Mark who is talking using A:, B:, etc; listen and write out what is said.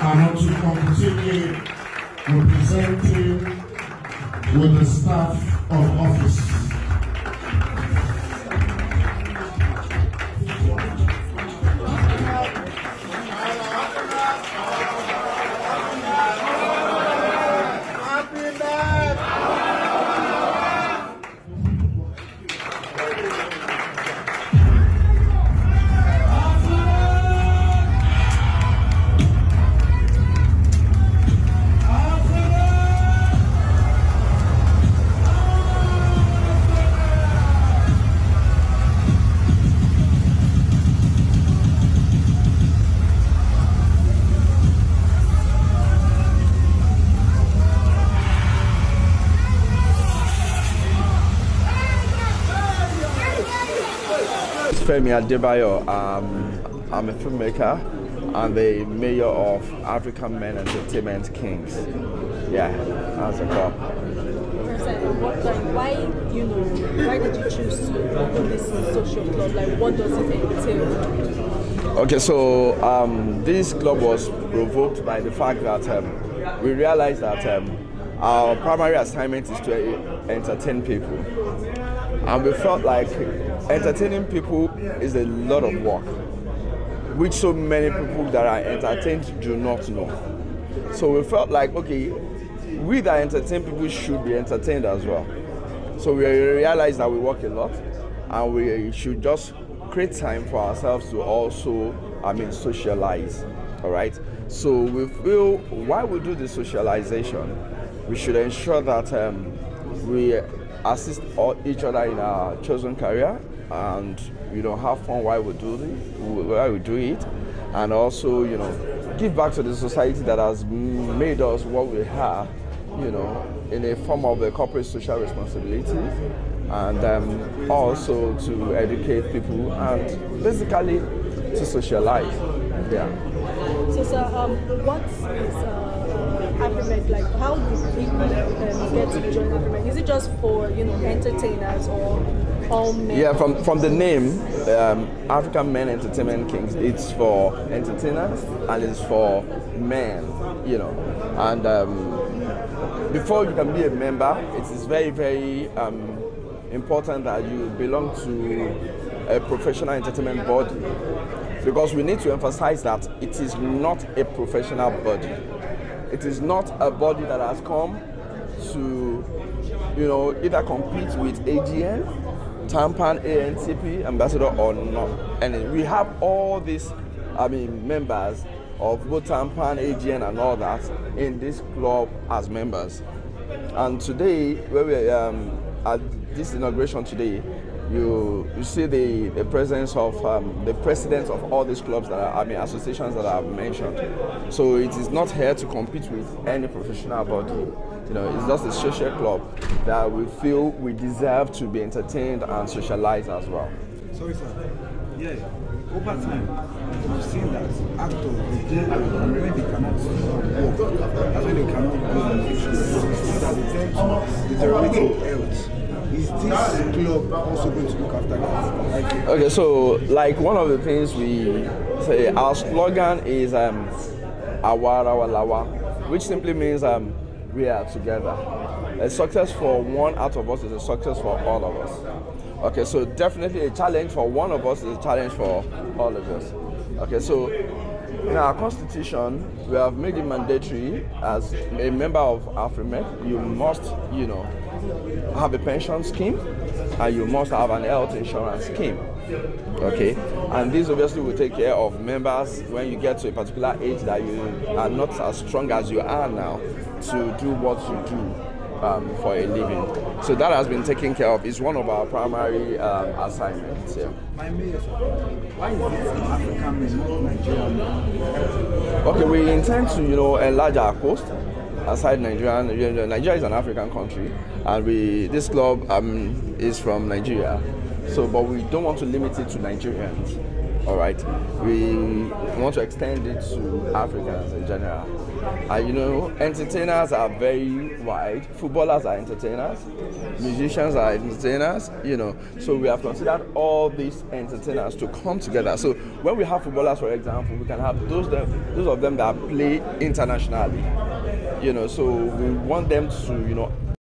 A: I want to continue representing with the staff of office.
B: Femi Adebayo. I'm a filmmaker and the mayor of African Men Entertainment Kings. Yeah, that's a club.
C: Why did you choose to open this social club? Like, what does it entail?
B: Okay, so this club was provoked by the fact that we realized that our primary assignment is to entertain people. And we felt like entertaining people is a lot of work, which so many people that are entertained do not know. So we felt like, okay, we that entertain people should be entertained as well. So we realized that we work a lot and we should just create time for ourselves to also, socialize, all right? So we feel while we do the socialization, we should ensure that we assist each other in our chosen career and have fun while we do it, and also give back to the society that has made us what we are, in a form of a corporate social responsibility, and also to educate people and basically to socialize. Yeah.
C: So what is Afrimak like? How do people get to join Afrimak? Is it just for entertainers or all men?
B: Yeah, from the name, African Men Entertainment Kings, it's for entertainers and it's for men, and before you can be a member, it is very, very important that you belong to a professional entertainment body, because we need to emphasize that it is not a professional body. It is not a body that has come to, either compete with AGN, Tampan, ANTP, Ambassador or not. And we have all these, members of both Tampan, AGN and all that in this club as members. And today, where we at this inauguration today, you see the presence of the presidents of all these clubs that are, associations that I've mentioned. So it is not here to compete with any professional body. It's just a social club that we feel we deserve to be entertained and socialized as well.
D: Sorry, sir. Yeah. Over time, we've seen that actors, when they cannot work, that's when they cannot go on issues. We see that they tend to deteriorate health. Is this club also going to look after that?
B: Okay, so like one of the things we say, our slogan is Awara Lawa, which simply means we are together. A success for one out of us is a success for all of us. Okay, so definitely a challenge for one of us is a challenge for all of us. Okay, so in our constitution, we have made it mandatory as a member of Afrimak, you must, have a pension scheme and you must have an health insurance scheme. Okay, and this obviously will take care of members when you get to a particular age that you are not as strong as you are now to do what you do for a living. So that has been taken care of. It's one of our primary assignments. Yeah.
D: My mayor, why is this African men, not Nigerian?
B: Okay, we intend to enlarge our coast aside Nigeria. Nigeria is an African country, and this club is from Nigeria. So, but we don't want to limit it to Nigerians. All right, we want to extend it to Africans in general. You know, entertainers are very wide. Footballers are entertainers, musicians are entertainers. You know, so we have considered all these entertainers to come together. So when we have footballers, for example, we can have those of them that play internationally. You know, so we want them to, you know,